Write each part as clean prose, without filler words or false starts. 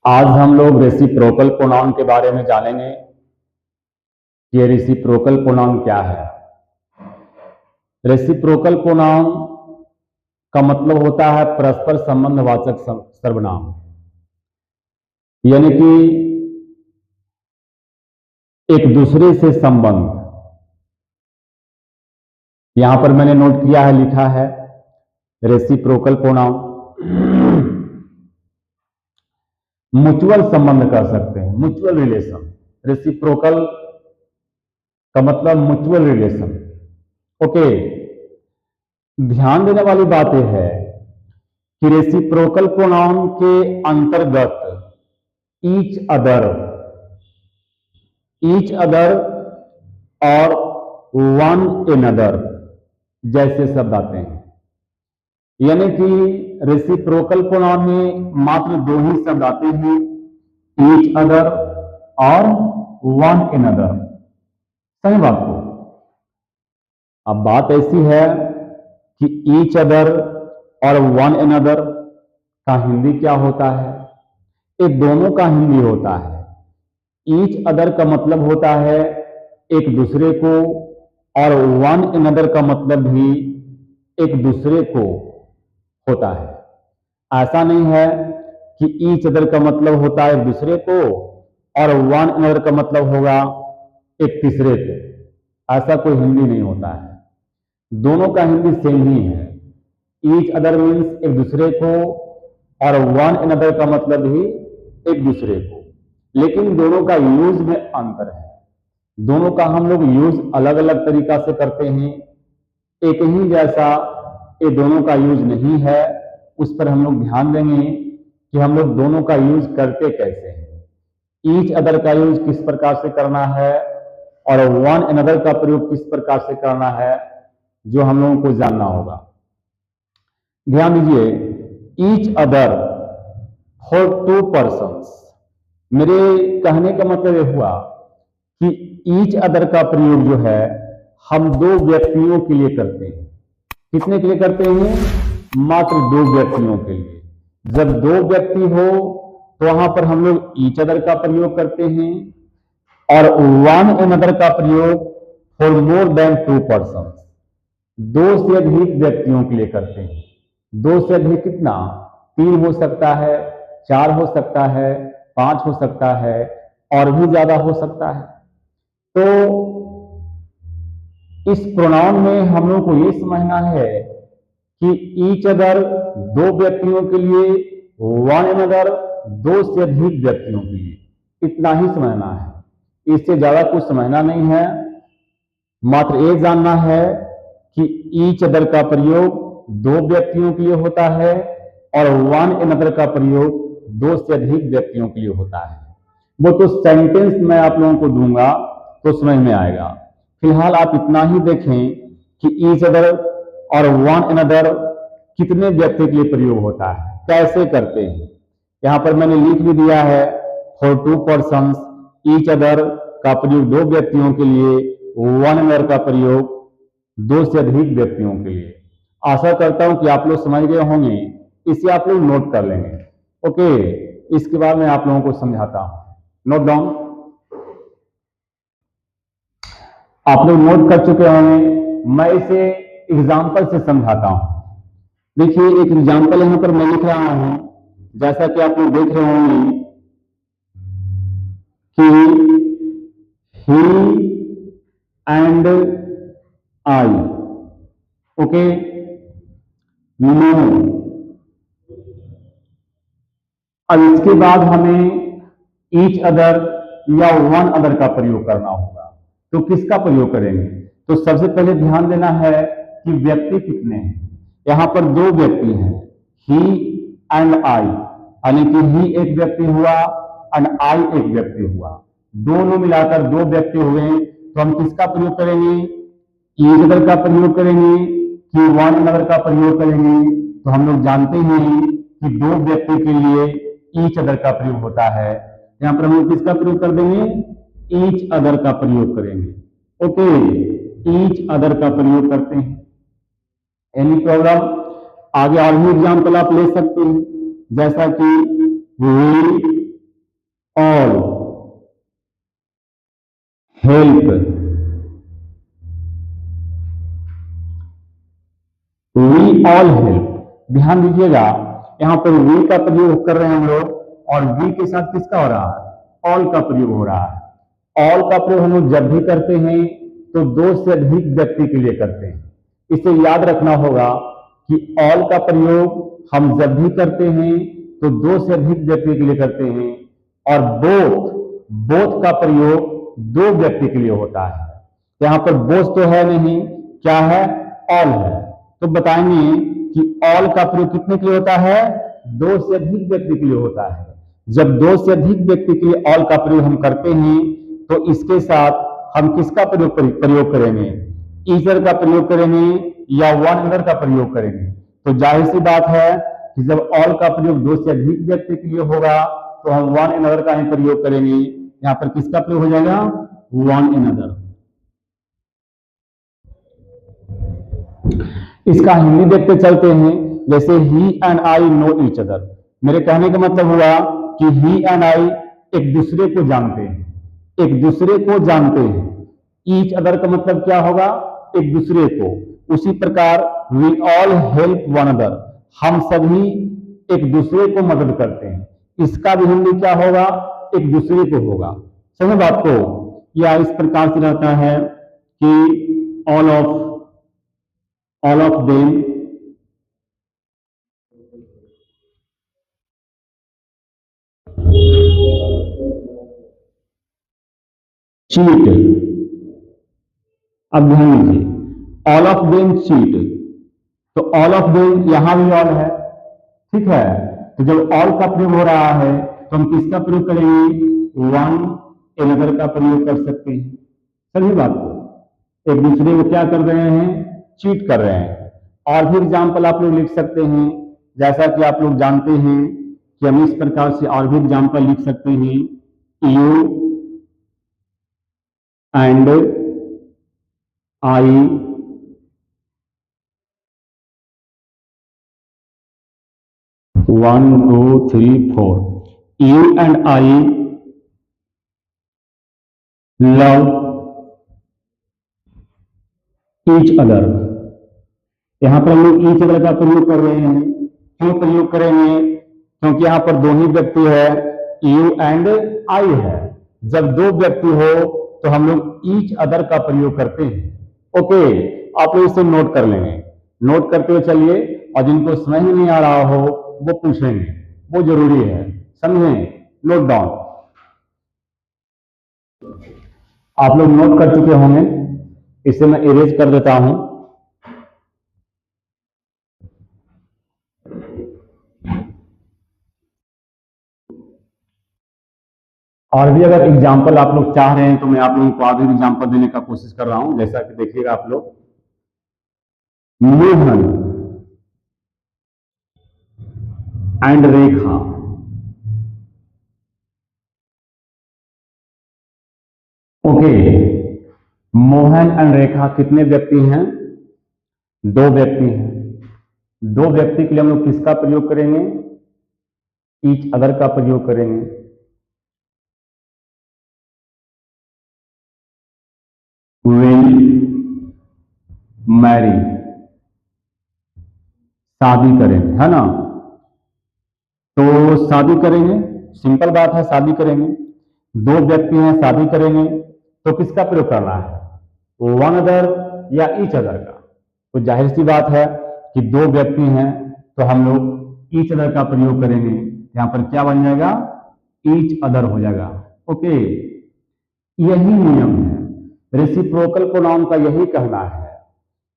आज हम लोग रेसिप्रोकल प्रोनाउन के बारे में जानेंगे कि रेसिप्रोकल प्रोनाउन क्या है। रेसिप्रोकल प्रोनाउन का मतलब होता है परस्पर संबंधवाचक सर्वनाम, यानी कि एक दूसरे से संबंध। यहां पर मैंने नोट किया है, लिखा है रेसिप्रोकल प्रोनाउन म्यूचुअल संबंध कर सकते हैं, म्यूचुअल रिलेशन। रेसिप्रोकल का मतलब म्यूचुअल रिलेशन। ओके, ध्यान देने वाली बात यह है कि रेसिप्रोकल प्रोनाउन के अंतर्गत ईच अदर और वन एनदर जैसे शब्द आते हैं, यानी कि रेसिप्रोकल प्रोनाउन में मात्र दो ही शब्द आते हैं, ईच अदर और वन एनदर। सही बात को। अब बात ऐसी है कि ईच अदर और वन एनदर का हिंदी क्या होता है? ये दोनों का हिंदी होता है। ईच अदर का मतलब होता है एक दूसरे को, और वन एनदर का मतलब भी एक दूसरे को होता है। ऐसा नहीं है कि ईच अदर का मतलब होता है एक दूसरे को और वन एनदर का मतलब होगा एक तीसरे को। ऐसा कोई हिंदी नहीं होता है। दोनों का हिंदी सेम ही है। ईच अदर मीन्स एक दूसरे को और वन एनदर का मतलब भी एक दूसरे को, लेकिन दोनों का यूज में अंतर है। दोनों का हम लोग यूज अलग अलग तरीका से करते हैं, एक ही जैसा ये दोनों का यूज नहीं है। उस पर हम लोग ध्यान देंगे कि हम लोग दोनों का यूज करते कैसे हैं। ईच अदर का यूज किस प्रकार से करना है और वन एनदर का प्रयोग किस प्रकार से करना है, जो हम लोगों को जानना होगा। ध्यान दीजिए, each other for to persons. मेरे कहने का मतलब यह हुआ कि ईच अदर का प्रयोग जो है हम दो व्यक्तियों के लिए करते हैं। कितने के लिए करते हैं? मात्र दो व्यक्तियों के लिए। जब दो व्यक्ति हो तो वहां पर हम लोग ईच अदर का प्रयोग करते हैं, और वन एनदर का प्रयोग for more than two person, दो से अधिक व्यक्तियों के लिए करते हैं। दो से अधिक कितना? 3 हो सकता है, 4 हो सकता है, 5 हो सकता है, और भी ज्यादा हो सकता है। तो इस प्रोनाउन में हम लोग को यह समझना है कि ईच अदर दो व्यक्तियों के लिए, वन एनदर दो से अधिक व्यक्तियों के लिए, इतना ही समझना है। इससे ज्यादा कुछ समझना नहीं है। मात्र ये जानना है कि ईच अदर का प्रयोग दो व्यक्तियों के लिए होता है और वन एनदर का प्रयोग दो से अधिक व्यक्तियों के लिए होता है। वो तो सेंटेंस मैं आप लोगों को दूंगा तो समझ में आएगा। फिलहाल आप इतना ही देखें कि ईच अदर और वन एनदर कितने व्यक्ति के लिए प्रयोग होता है, कैसे करते हैं। यहां पर मैंने लिख भी दिया है, for to persons each other का प्रयोग दो व्यक्तियों के लिए, वन एनदर का प्रयोग दो से अधिक व्यक्तियों के लिए। आशा करता हूं कि आप लोग समझ गए होंगे। इसे आप लोग नोट कर लेंगे। ओके, इसके बाद मैं आप लोगों को समझाता हूं। Note down. आप लोग नोट कर चुके होंगे, मैं इसे एग्जाम्पल से समझाता हूं। देखिए, एक एग्जाम्पल यहां पर मैं लिख रहा हूं, जैसा कि आप लोग देख रहे होंगे कि he and I. Okay, no. अब इसके बाद हमें ईच अदर या वन अदर का प्रयोग करना होगा। तो किसका प्रयोग करेंगे? तो सबसे पहले ध्यान देना है कि व्यक्ति कितने हैं। यहां पर दो व्यक्ति हैं, ही एंड आई, यानी कि ही एक व्यक्ति हुआ एंड आई एक व्यक्ति हुआ। दोनों मिलाकर दो व्यक्ति हुए। तो हम किसका प्रयोग करेंगे? ईच अदर का प्रयोग करेंगे कि वन अदर का प्रयोग करेंगे? तो हम लोग जानते हैं कि दो व्यक्ति के लिए ईच अदर का प्रयोग होता है। यहां पर हम लोग किसका प्रयोग कर देंगे? ईच अदर का प्रयोग करेंगे। ओके, ईच अदर का प्रयोग करते हैं। Any problem? आगे और भी एग्जाम्पल आप ले सकते हैं, जैसा कि we all help, we all help. ध्यान दीजिएगा, यहां पर वी का प्रयोग कर रहे हैं हम लोग, और वी के साथ किसका हो रहा है, ऑल का प्रयोग हो रहा है। ऑल का प्रयोग हम लोग जब भी करते हैं तो दो से अधिक व्यक्ति के लिए करते हैं। इसे याद रखना होगा कि ऑल का प्रयोग हम जब भी करते हैं तो दो से अधिक व्यक्ति के लिए करते हैं, और बोथ बोथ का प्रयोग दो व्यक्ति के लिए होता है। यहां पर बोथ तो है नहीं, क्या है, ऑल है। तो बताएंगे कि ऑल का प्रयोग कितने के लिए होता है, दो से अधिक व्यक्ति के लिए होता है। जब दो से अधिक व्यक्ति के लिए ऑल का प्रयोग हम करते हैं तो इसके साथ हम किसका प्रयोग करेंगे, ईचर का प्रयोग करेंगे या वन अनदर का प्रयोग करेंगे। तो जाहिर सी बात है कि जब ऑल का प्रयोग दो से अधिक व्यक्ति के लिए होगा तो हम वन अनदर का ही प्रयोग करेंगे। यहां पर किसका प्रयोग हो जाएगा, वन अनदर। इसका हिंदी देखते चलते हैं, जैसे ही and I know each other. मेरे कहने का मतलब हुआ कि ही एंड आई एक दूसरे को जानते हैं, एक दूसरे को जानते हैं। ईच अदर का मतलब क्या होगा, एक दूसरे को। उसी प्रकार we all help one other, हम सभी एक दूसरे को मदद करते हैं। इसका भी हिंदी क्या होगा, एक दूसरे को होगा। समझ बात को, या इस प्रकार से रहता है कि ऑल ऑफ देम चीट। अब ध्यान दीजिए, ऑल ऑफ देम चीट, तो ऑल ऑफ देम यहां भी ऑल है, ठीक है। तो जब ऑल का प्रयोग हो रहा है तो हम किसका प्रयोग करेंगे, वन अनदर का प्रयोग कर सकते हैं। सभी बात को, एक दूसरे को क्या कर रहे हैं, चीट कर रहे हैं। और भी एग्जाम्पल आप लोग लिख सकते हैं, जैसा कि आप लोग जानते हैं कि हम इस प्रकार से और भी एग्जाम्पल लिख सकते हैं, you and I one two three four, you and I love each other. यहां पर हम लोग ईच अदर का प्रयोग कर रहे हैं, क्यों प्रयोग करेंगे, क्योंकि यहां पर दो ही व्यक्ति है, यू एंड आई है। जब दो व्यक्ति हो तो हम लोग ईच अदर का प्रयोग करते हैं। ओके, आप लोग इसे नोट कर लेंगे, नोट करते हुए चलिए, और जिनको समझ में नहीं आ रहा हो वो पूछेंगे, वो जरूरी है, समझें, नोट डाउन। आप लोग नोट कर चुके होंगे, इसे मैं इरेज कर देता हूं। और भी अगर एग्जाम्पल आप लोग चाह रहे हैं तो मैं आप लोगों को और भी एग्जाम्पल देने का कोशिश कर रहा हूं। जैसा कि देखिएगा आप लोग, Mohan and Rekha, okay, Mohan and Rekha कितने व्यक्ति हैं, दो व्यक्ति हैं। दो व्यक्ति के लिए हम लोग किसका प्रयोग करेंगे, ईच अदर का प्रयोग करेंगे। विल मैरी, शादी करेंगे, है ना। तो शादी करेंगे, सिंपल बात है, शादी करेंगे। दो व्यक्ति हैं, शादी करेंगे, तो किसका प्रयोग करना है, वन अदर या ईच अदर का। तो जाहिर सी बात है कि दो व्यक्ति हैं तो हम लोग ईच अदर का प्रयोग करेंगे। यहां पर क्या बन जाएगा, ईच अदर हो जाएगा। ओके, यही नियम है, रेसिप्रोकल प्रोनाउन का यही कहना है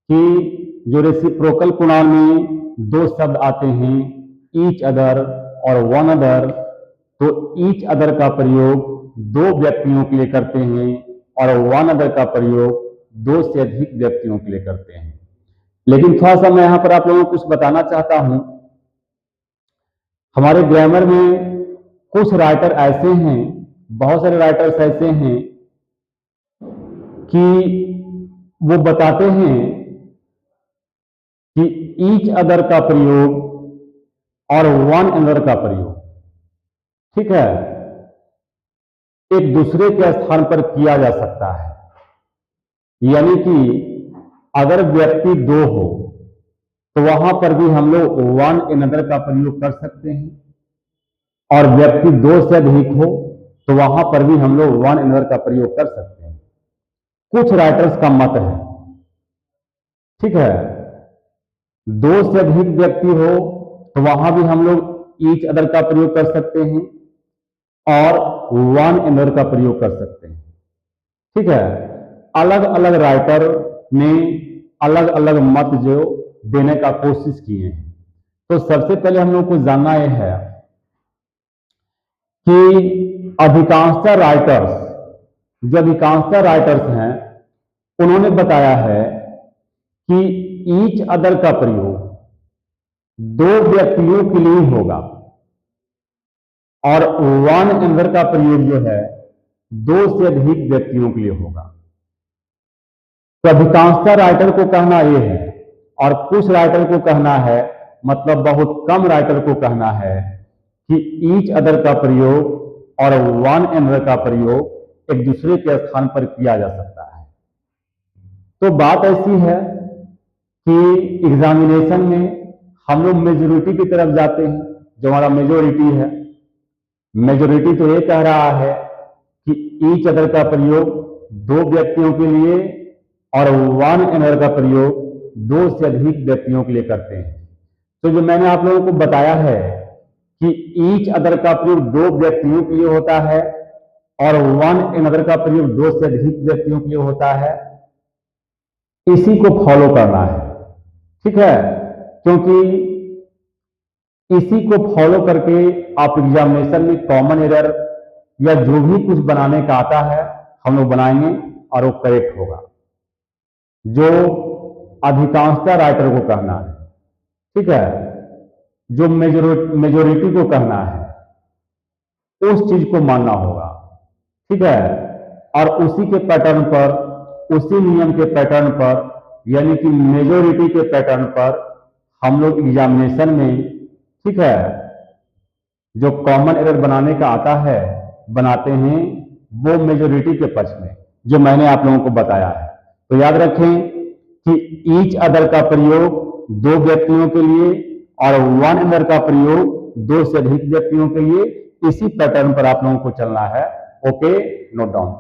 कि जो रेसिप्रोकल प्रोनाउन में दो शब्द आते हैं, ईच अदर और वन अदर, तो ईच अदर का प्रयोग दो व्यक्तियों के लिए करते हैं और वन अदर का प्रयोग दो से अधिक व्यक्तियों के लिए करते हैं। लेकिन थोड़ा सा मैं यहां पर आप लोगों को कुछ बताना चाहता हूं। हमारे ग्रामर में कुछ राइटर ऐसे हैं, बहुत सारे राइटर्स ऐसे हैं कि वो बताते हैं कि ईच अदर का प्रयोग और वन अदर का प्रयोग, ठीक है, एक दूसरे के स्थान पर किया जा सकता है। यानी कि अगर व्यक्ति दो हो तो वहां पर भी हम लोग वन अनदर का प्रयोग कर सकते हैं, और व्यक्ति दो से अधिक हो तो वहां पर भी हम लोग वन अनदर का प्रयोग कर सकते हैं। कुछ राइटर्स का मत है, ठीक है, दो से अधिक व्यक्ति हो तो वहां भी हम लोग ईच अदर का प्रयोग कर सकते हैं और वन अनदर का प्रयोग कर सकते हैं, ठीक है। अलग अलग राइटर ने अलग अलग मत जो देने का कोशिश किए हैं। तो सबसे पहले हम लोग को जानना यह है कि अधिकांशतः राइटर्स हैं, उन्होंने बताया है कि ईच अदर का प्रयोग दो व्यक्तियों के लिए होगा और वन अनदर का प्रयोग जो है दो से अधिक व्यक्तियों के लिए होगा। तो अधिकांशतः राइटर को कहना यह है, और कुछ राइटर को कहना है, मतलब बहुत कम राइटर को कहना है कि ईच अदर का प्रयोग और वन अनदर का प्रयोग एक दूसरे के स्थान पर किया जा सकता है। तो बात ऐसी है कि एग्जामिनेशन में हम लोग मेजोरिटी की तरफ जाते हैं, जो हमारा मेजोरिटी है। मेजोरिटी तो ये कह रहा है कि ईच अदर का प्रयोग दो व्यक्तियों के लिए और वन अनदर का प्रयोग दो से अधिक व्यक्तियों के लिए करते हैं। तो जो मैंने आप लोगों को बताया है कि ईच अदर का प्रयोग दो व्यक्तियों के लिए होता है और वन अनदर का प्रयोग दो से अधिक व्यक्तियों के लिए होता है, इसी को फॉलो करना है, ठीक है। क्योंकि इसी को फॉलो करके आप एग्जामिनेशन में कॉमन एरर या जो भी कुछ बनाने का आता है हम लोग बनाएंगे और वो करेक्ट होगा, जो अधिकांशतः राइटर को कहना है, ठीक है। जो मेजोरिटी को कहना है उस चीज को मानना होगा, ठीक है। और उसी के पैटर्न पर, उसी नियम के पैटर्न पर, यानी कि मेजोरिटी के पैटर्न पर हम लोग एग्जामिनेशन में, ठीक है, जो कॉमन एरर बनाने का आता है बनाते हैं, वो मेजोरिटी के पक्ष में, जो मैंने आप लोगों को बताया है। तो याद रखें कि ईच अदर का प्रयोग दो व्यक्तियों के लिए और वन अनदर का प्रयोग दो से अधिक व्यक्तियों के लिए, इसी पैटर्न पर आप लोगों को चलना है। Okay, note down.